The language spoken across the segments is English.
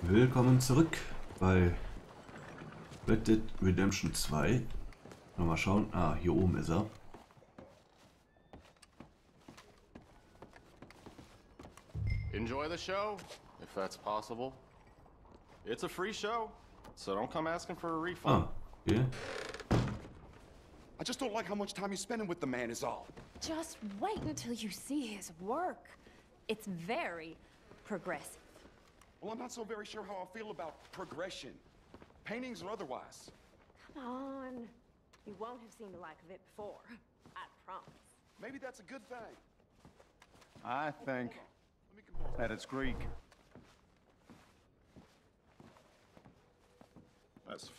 Willkommen zurück bei Red Dead Redemption 2. Mal schauen. Ah, hier oben ist er. Enjoy the show, if that's possible. It's a free show, so don't come asking for a refund. Ah, okay. I just don't like how much time you're spending with the man is all. Just wait until you see his work. It's very progressive. Well, I'm not so very sure how I feel about progression. Paintings or otherwise. Come on. You won't have seen the like of it before. I promise. Maybe that's a good thing. I think that it's Greek. That's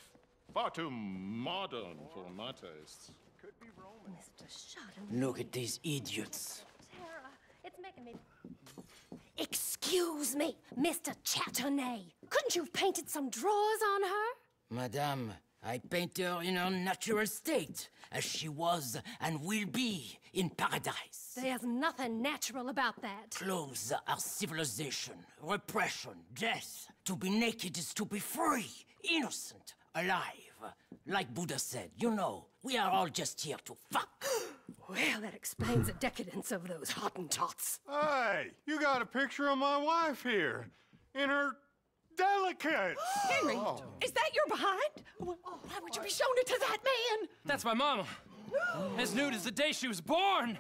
far too modern for my tastes. Could be Roman. Mr. Shotton. Look at these idiots. Tara, it's making me... Excuse me, Mr. Chatternet. Couldn't you have painted some drawers on her? Madame, I paint her in her natural state, as she was and will be in paradise. There's nothing natural about that. Clothes are civilization, repression, death. To be naked is to be free, innocent, alive. Like Buddha said, you know, we are all just here to fuck. Well, that explains the decadence of those Hottentots. Hey, you got a picture of my wife here, in her delicates. Henry, is that your behind? Why would you be showing it to that man? That's my mama. As nude as the day she was born.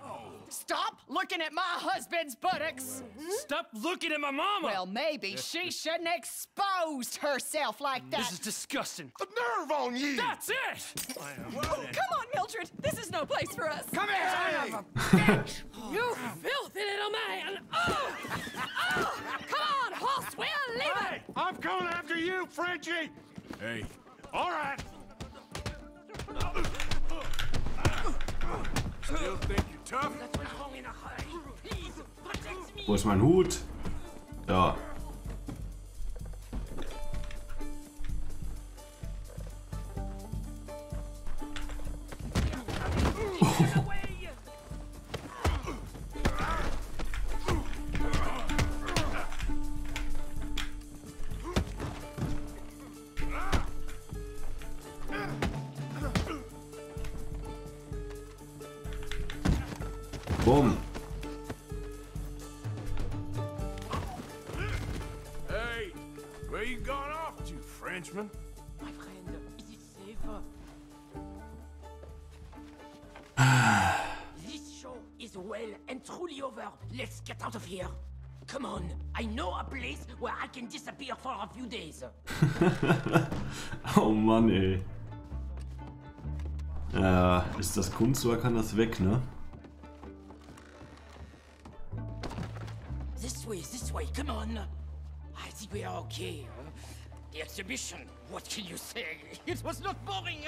Stop looking at my husband's buttocks. Stop looking at my mama. Well, maybe she shouldn't have exposed herself like that. This is disgusting. The nerve on you! That's it! Oh, come on, Mildred. This is no place for us. Come here! Son of a bitch! You filthy little man! Oh! Oh! Come on, horse, we'll leave it! Hey, I'm coming after you, Frenchie! Hey, All right. still think you're tough? Wo ist mein Hut? Ja. Boom. Hey, where you gone off to, Frenchman? My friend, is it safe? This show is well and truly over. Let's get out of here. Come on, I know a place where I can disappear for a few days. Oh Mann, ey. Ja, ist das Kunstwerk, kann das weg, ne? This way, come on. I think we are okay. The exhibition, what can you say? It was not boring.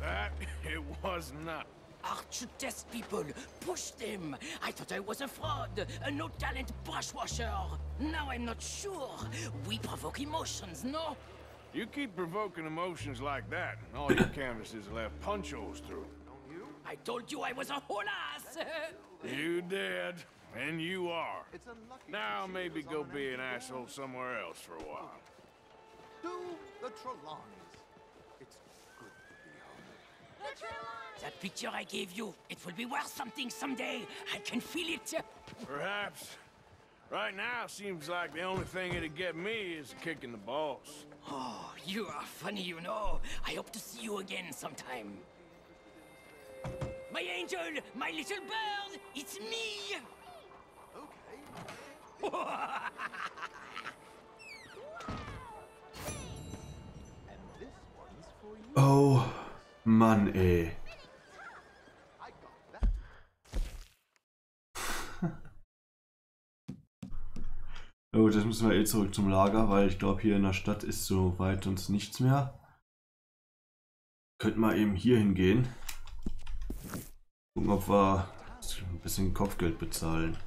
That it was not. Art should test people, push them. I thought I was a fraud, a no-talent brushwasher. Now I'm not sure. We provoke emotions, no? You keep provoking emotions like that, and all your canvases will have punch holes through. I told you I was a whole ass. You did, and you are. Now maybe go be an asshole somewhere else for a while. Do the Trelawney's. It's good to be home. That picture I gave you, it will be worth something someday. I can feel it. Perhaps. Right now, seems like the only thing it'd get me is kicking the balls. Oh, you are funny, you know. I hope to see you again sometime. My angel, my little bird, it's me! Okay. And this one's for you. Oh Mann, ey. I got that. Oh, das müssen wir eh zurück zum Lager, weil ich glaube, hier in der Stadt ist so weit uns nichts mehr. Könnten wir eben hier hingehen. Gucken, ob wir ein bisschen Kopfgeld bezahlen.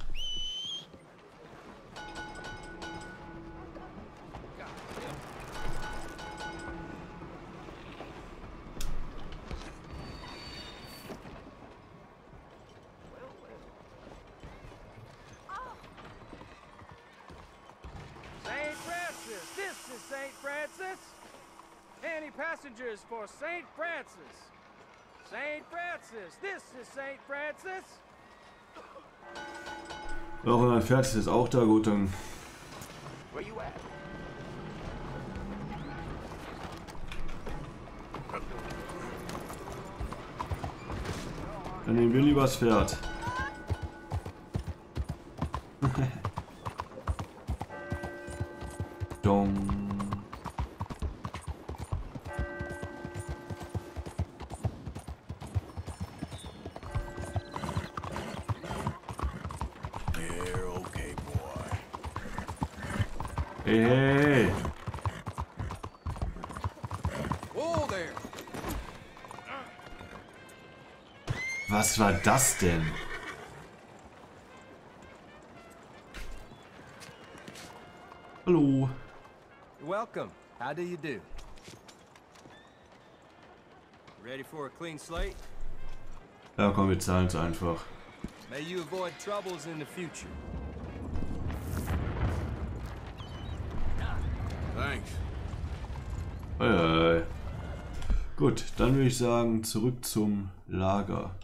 Any passengers for St. Francis? St. Francis, this is St. Francis. Ja, und mein Pferd ist jetzt auch da, gut, dann. Where you at? Dann nehmen wir lieber das Pferd. Dong. Hey, hey. Oh, there. Was war das denn? Hallo. Welcome. How do you do? Ready for a clean slate? Ja, komm, wir zahlen es einfach. May you avoid troubles in the future. Thanks. Hey. Gut, dann würde ich sagen, zurück zum Lager.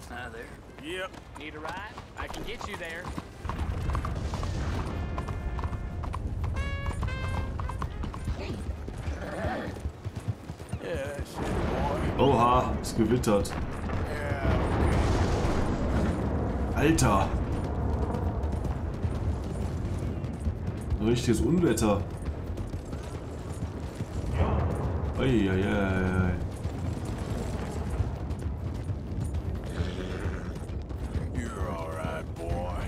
Hi there. Yep. Need a ride? I can get you there. Yeah, that's it, boy. Oha, es gewittert. Yeah, Alter! Ein richtiges Unwetter. Eieiei. you're all right, boy.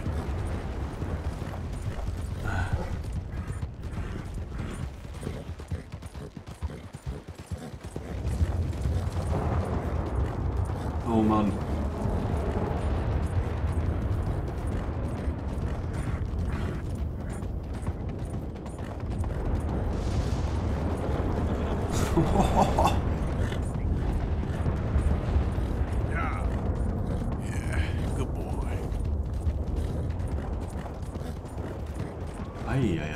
Oh Mann. Yeah. Yeah, good boy. Eieiei.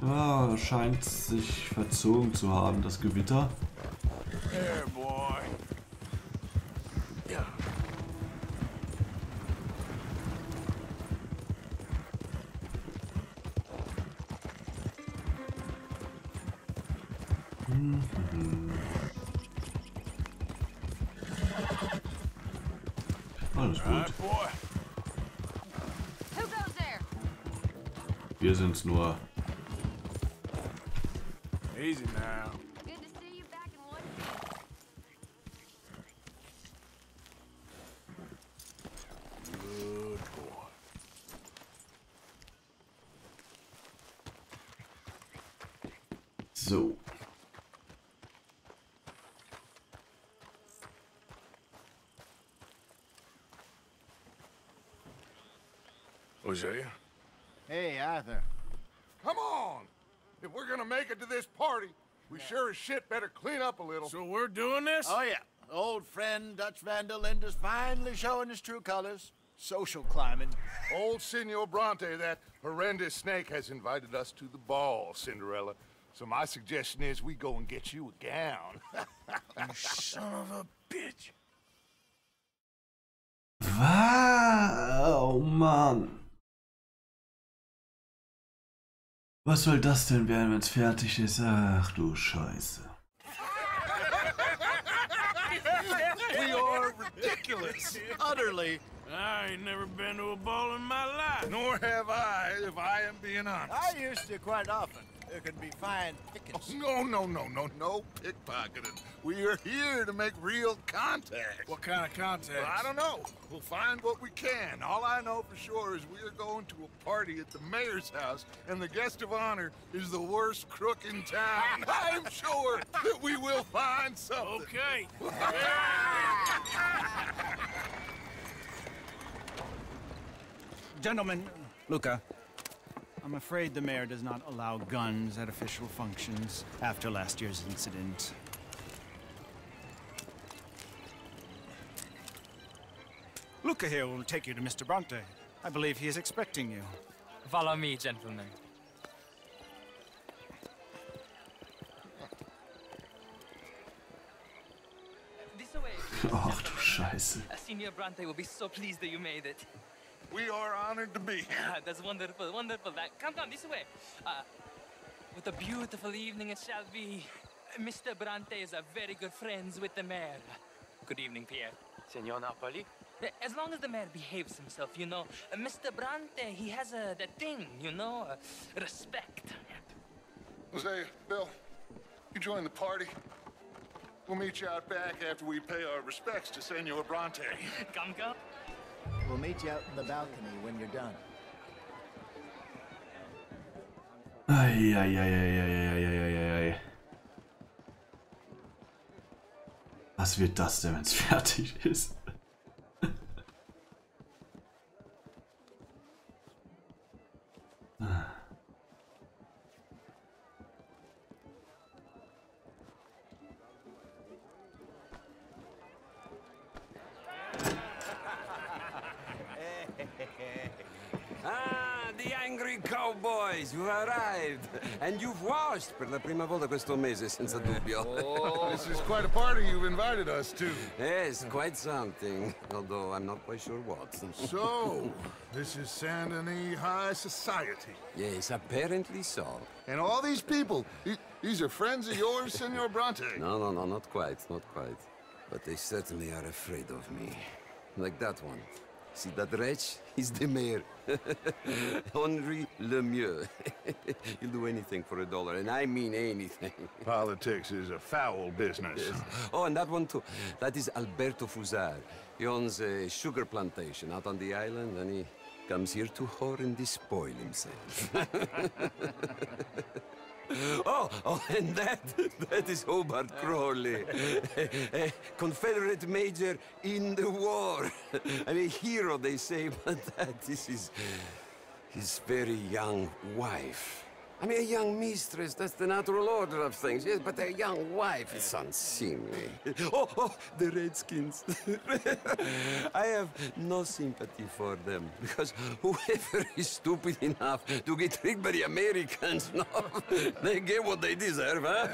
Ah, scheint sich verzogen zu haben, das Gewitter. There, boy. Yeah. Alles gut. Right, boy. Who goes there? Wir sind's nur. Easy now. Good to see you back in one piece. Good boy. So. Hosea? Hey, Arthur. Come on! If we're gonna make it to this party, we sure as shit better clean up a little. So we're doing this? Oh, yeah. Old friend Dutch Van der Linde's finally showing his true colors. Social climbing. Old Senor Bronte, that horrendous snake, has invited us to the ball, Cinderella. So my suggestion is we go and get you a gown. You son of a bitch. Wow, Mann. Was soll das denn werden, wenn es fertig ist? Ach du Scheiße. We are ridiculous. Utterly. I ain't never been to a ball in my life. Nor have I, if I am being honest. I used to quite often. There can be fine pickings. No pickpocketing. We are here to make real contact. What kind of contact? Well, I don't know. We'll find what we can. All I know for sure is we are going to a party at the mayor's house, and the guest of honor is the worst crook in town. I'm sure that we will find something. Okay. Gentlemen, Luca, I'm afraid the mayor does not allow guns at official functions after last year's incident. Luca here will take you to Mr. Bronte. I believe he is expecting you. Follow me, gentlemen. This way. Ach du Scheiße. Senior Bronte will be so pleased that you made it. We are honored to be here. That's wonderful, wonderful. Come down this way. What a beautiful evening it shall be. Mr. Bronte is a very good friends with the mayor. Good evening, Pierre. Senor Napoli? As long as the mayor behaves himself, you know. Mr. Bronte, he has that thing, you know, respect. Jose, Bill, you join the party. We'll meet you out back after we pay our respects to Senor Bronte. Come. We'll meet you out in the balcony when you're done. Eieieiei. Was wird das denn, wenn es fertig ist? The angry cowboys, you've arrived. And you've washed per la prima volta questo mese, senza dubbio. This is quite a party you've invited us to. Yes, quite something. Although I'm not quite sure what. So, this is Saint Denis High Society. Yes, apparently so. And all these people, these are friends of yours, Senor Bronte? No, not quite, not quite. But they certainly are afraid of me. Like that one. See that wretch? He's the mayor. Henri Lemieux. He'll do anything for $1, and I mean anything. Politics is a foul business. Yes. Oh, and that one too. That is Alberto Fusar. He owns a sugar plantation out on the island, and he comes here to whore and despoil himself. Oh, and that is Hobart Crawley, a Confederate major in the war. I mean, hero, they say, but that is his very young wife. I mean, a young mistress, that's the natural order of things, yes, but a young wife is unseemly. Oh, the Redskins. I have no sympathy for them, because whoever is stupid enough to get tricked by the Americans, no, they get what they deserve, huh?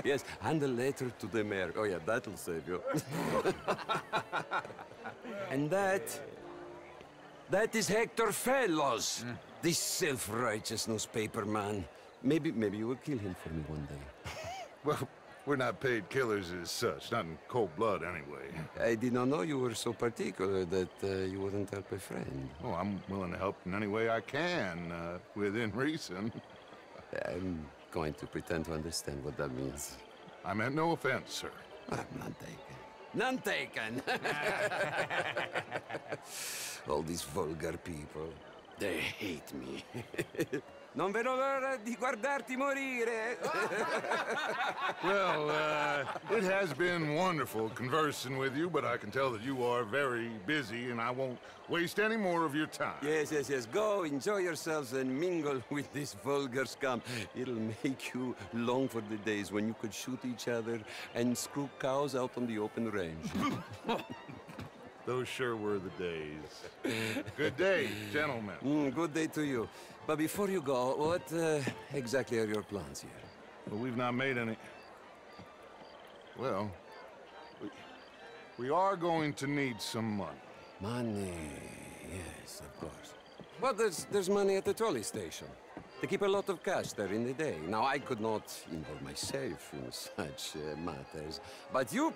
Yes, and a letter to the mayor. Oh, yeah, that'll save you. And that is Hector Fellows. This self-righteous newspaper man. Maybe you will kill him for me one day. Well, we're not paid killers as such, not in cold blood anyway. I did not know you were so particular that you wouldn't help a friend. Oh, I'm willing to help in any way I can, within reason. I'm going to pretend to understand what that means. I meant no offense, sir. None taken. None taken! All these vulgar people. They hate me. Non vedo l'ora di guardarti morire. Well, it has been wonderful conversing with you, but I can tell that you are very busy, and I won't waste any more of your time. Yes. Go, enjoy yourselves, and mingle with this vulgar scum. It'll make you long for the days when you could shoot each other and screw cows out on the open range. Those sure were the days. Good day, gentlemen. Good day to you. But before you go, what exactly are your plans here? Well, we've not made any... Well, we are going to need some money. Money, yes, of course. But there's money at the trolley station. They keep a lot of cash there in the day. Now, I could not involve myself in such matters. But you...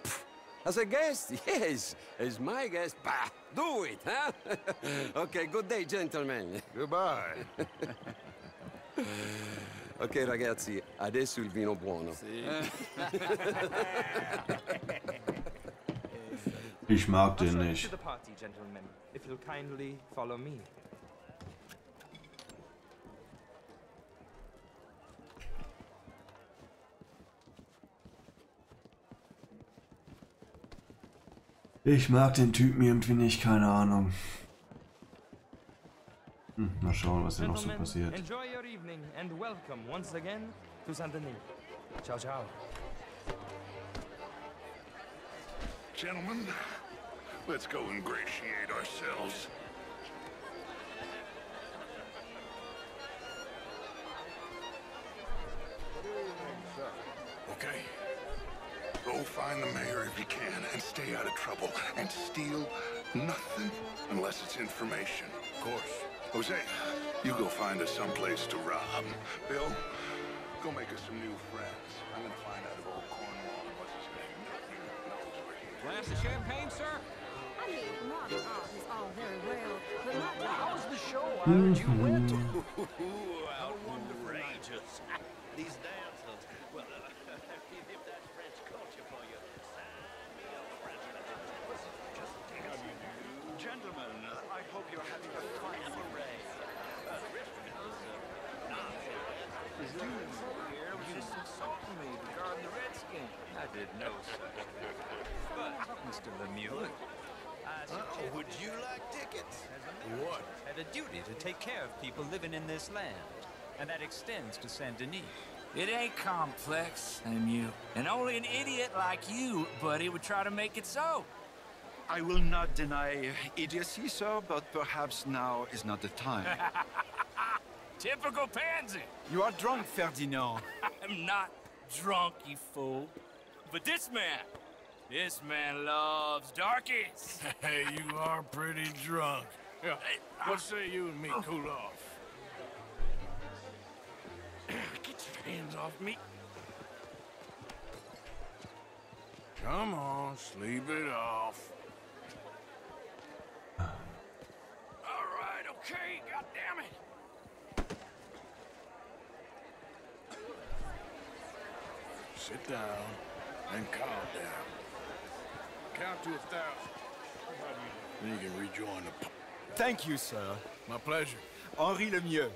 As a guest, yes. As my guest, bah, do it, huh? Okay, good day, gentlemen. Goodbye. Ok, ragazzi, adesso il vino buono. Ich mag den nicht. To the party, gentlemen, if you'll kindly follow me. Ich mag den Typen irgendwie nicht, keine Ahnung. Mal schauen, was hier noch so Gentlemen, passiert. enjoy your evening and welcome once again to Saint Denis. Ciao, ciao. Gentlemen, let's go ingratiate ourselves. Okay. Go find the mayor if you can and stay out of trouble. And steal nothing unless it's information. Of course. Jose, you go find us someplace to rob. Bill, go make us some new friends. I'm gonna find out if old Cornwall and what's his name knows where he is. Glass of champagne, sir? I mean, modern art is all very well, but not How was the show? I heard you went to... How outrageous. These dancers. Well, if that's French culture for you, gentlemen, I hope you're having a fine array. This dude here was just insulting me regarding the Redskin. I didn't know, sir. But, Mr. Lemieux, would you like tickets? What? Had a duty to take care of people living in this land. And that extends to Saint Denis. It ain't complex, Lemieux. And only an idiot like you, buddy, would try to make it so. I will not deny idiocy, sir, but perhaps now is not the time. Typical pansy. You are drunk, Ferdinand. I'm not drunk, you fool. But this man loves darkies. Hey, you are pretty drunk. Yeah, what say you and me cool off? Get your hands off me. Come on, sleep it off. All right, okay, goddammit. Sit down and calm down. Count to 1,000. Then you can rejoin the... Thank you, sir. My pleasure. Henri Lemieux.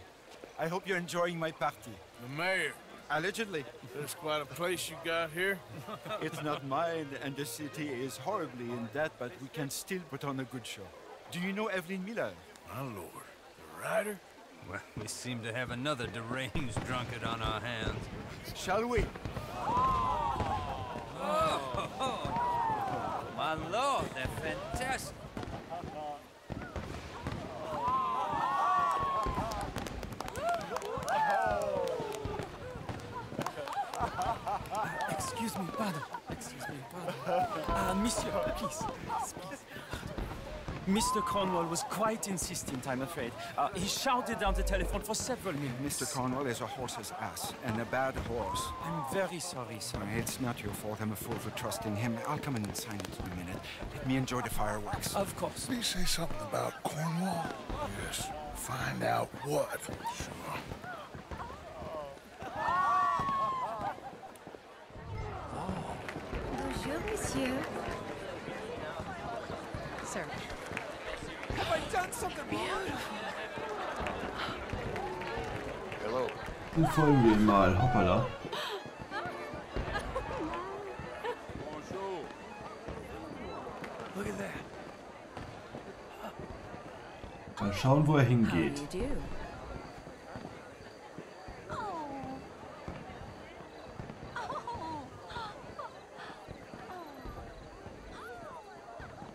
I hope you're enjoying my party. The mayor. Allegedly. There's quite a place you got here. It's not mine, and the city is horribly in debt, but we can still put on a good show. Do you know Evelyn Miller? My lord. The writer? Well, we seem to have another deranged drunkard on our hands. Shall we? Oh, my lord, they're fantastic. Excuse me, pardon. Excuse me, pardon. Monsieur, please. Mr. Cornwall was quite insistent, I'm afraid. He shouted down the telephone for several minutes. Mr. Cornwall is a horse's ass, and a bad horse. I'm very sorry, sir. It's not your fault. I'm a fool for trusting him. I'll come in and sign it in a minute. Let me enjoy the fireworks. Of course. Did he say something about Cornwall? Yes. Find out what. Sure. Bonjour, monsieur. Sir. Have I done something wrong? Hello. Und folgen wir ihm mal. Hoppala. Look at that. Mal schauen, wo er hingeht.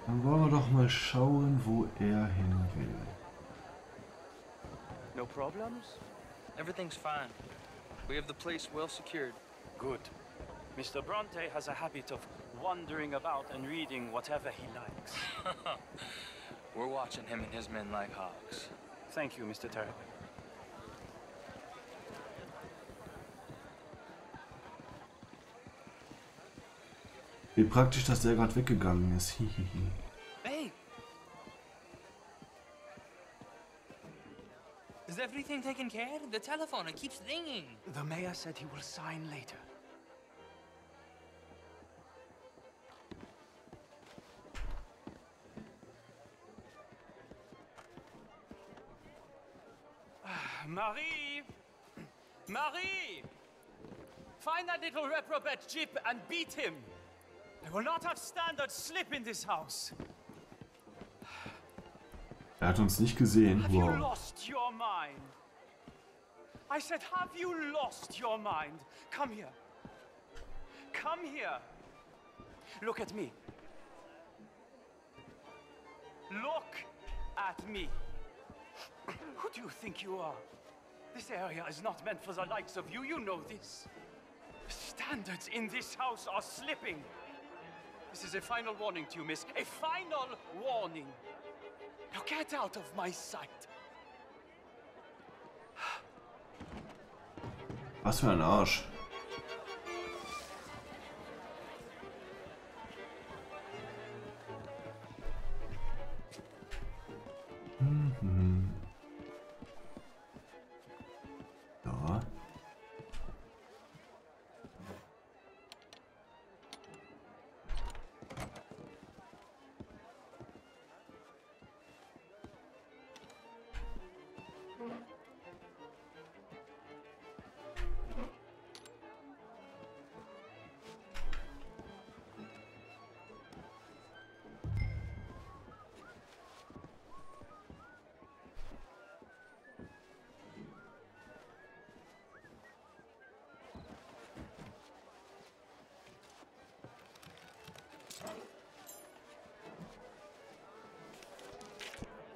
Dann wollen wir doch mal schauen, wo er hin will. No problems? Everything's fine. We have the place well secured. Good. Mr. Bronte has a habit of wandering about and reading whatever he likes. We're watching him and his men like hawks. Thank you, Mr. Terrapin. Wie praktisch, dass der gerade weggegangen ist. Hihihi. Hey! Is everything taken care of? The telephone, it keeps ringing. The mayor said he will sign later. Marie! Marie! Find that little reprobate Jip and beat him! I will not have standards slip in this house! Er hat uns nicht gesehen. Have you Wow. lost your mind? I said, have you lost your mind? Come here. Come here. Look at me. Look at me. Who do you think you are? This area is not meant for the likes of you. You know this. Standards in this house are slipping. This is a final warning to you, miss. A final warning. Now get out of my sight. Was für ein Arsch. Ja.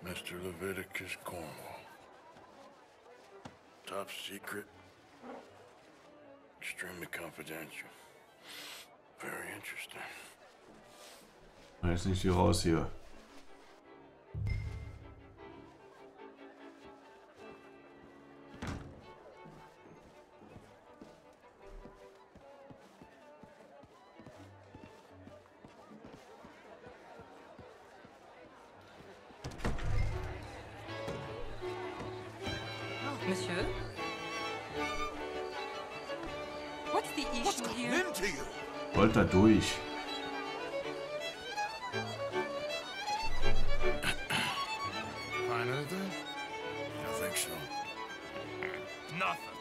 Mr. Leviticus Cornwall. Top secret. Extremely confidential. Very interesting. Jetzt nicht hier raus hier. Monsieur? What's the issue here? Wollt da durch. Find anything? I think so. Nothing.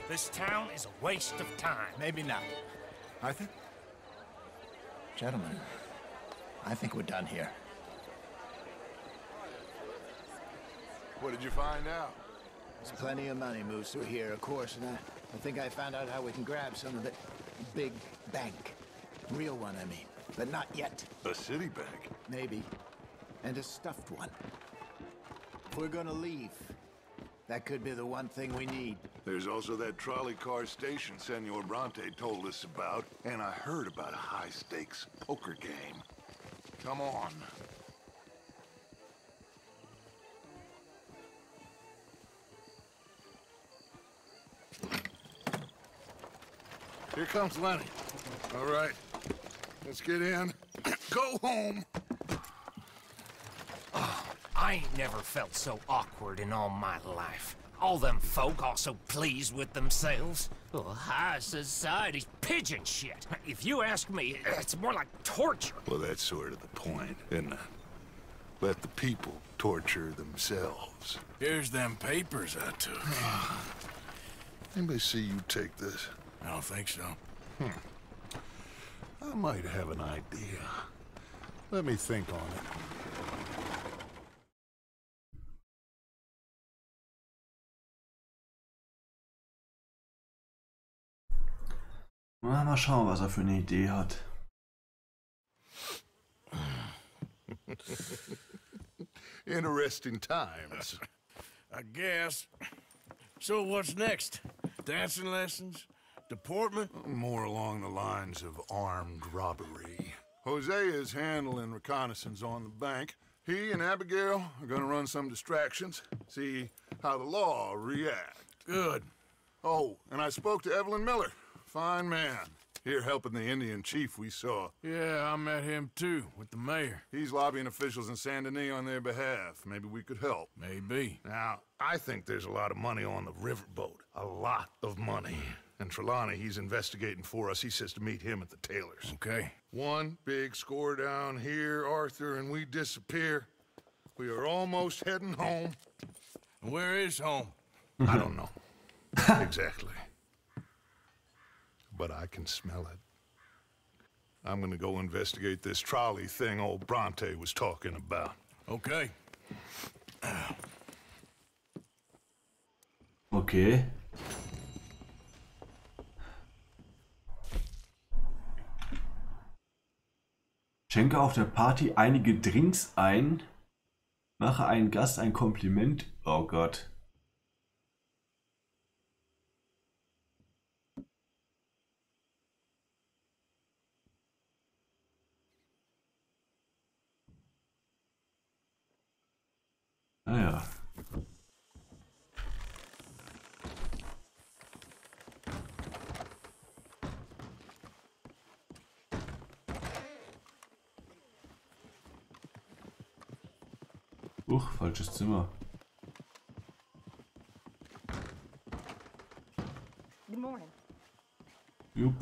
This town is a waste of time. Maybe not. Arthur? Gentlemen, I think we're done here. What did you find out? There's plenty of money moves through here, of course, and I think I found out how we can grab some of it. Big bank. Real one, I mean. But not yet. A city bank? Maybe. And a stuffed one. If we're gonna leave, that could be the one thing we need. There's also that trolley car station Senor Bronte told us about, and I heard about a high-stakes poker game. Come on. Here comes Lenny. All right, let's get in. Go home. Oh, I ain't never felt so awkward in all my life. All them folk all so pleased with themselves. Oh, high society's pigeon shit. If you ask me, it's more like torture. Well, that's sort of the point, isn't it? Let the people torture themselves. Here's them papers I took. Anybody see you take this? I don't think so. I might have an idea. Let me think on it. Mal schauen, was er für eine Idee hat. Interesting times. I guess. So what's next? Dancing lessons? Deportment? More along the lines of armed robbery. Jose is handling reconnaissance on the bank. He and Abigail are gonna run some distractions, see how the law reacts. Good. Oh, and I spoke to Evelyn Miller. Fine man. Here helping the Indian chief we saw. Yeah, I met him too, with the mayor. He's lobbying officials in Saint Denis on their behalf. Maybe we could help. Maybe. Now, I think there's a lot of money on the riverboat. A lot of money. And Trelawney, he's investigating for us. He says to meet him at the Taylor's. Okay. One big score down here, Arthur, and we disappear. We are almost heading home. Where is home? I don't know. Exactly. But I can smell it. I'm gonna go investigate this trolley thing old Bronte was talking about. Okay. Okay. Schenke auf der Party einige Drinks ein. Mache einen Gast ein Kompliment. Oh Gott. Naja. Falsches Zimmer. Good morning. Jupp.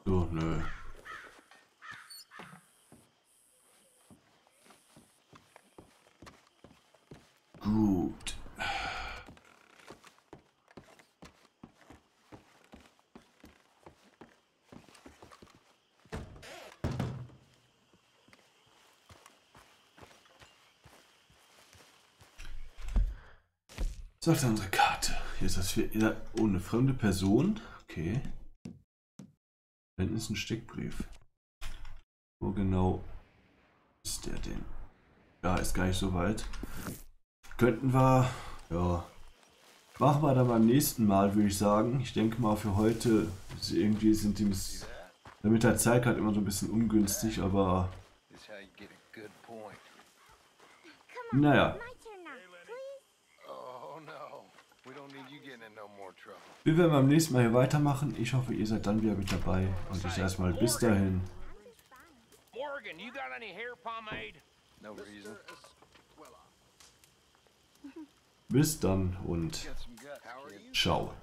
So, nö. Gut. Sagt unsere Karte. Hier ist das wieder ohne fremde Person. Okay. Da hinten ist ein Steckbrief. Wo genau ist der denn? Ja, ist gar nicht so weit. Könnten wir, ja, machen wir dann beim nächsten Mal, würde ich sagen. Ich denke mal für heute, irgendwie sind die mit der Zeit halt immer so ein bisschen ungünstig, aber naja. Wir werden beim nächsten Mal hier weitermachen. Ich hoffe, ihr seid dann wieder mit dabei. Und ich erstmal bis dahin. Morgan, you got any hair pomade? No reason. Bis dann und ciao.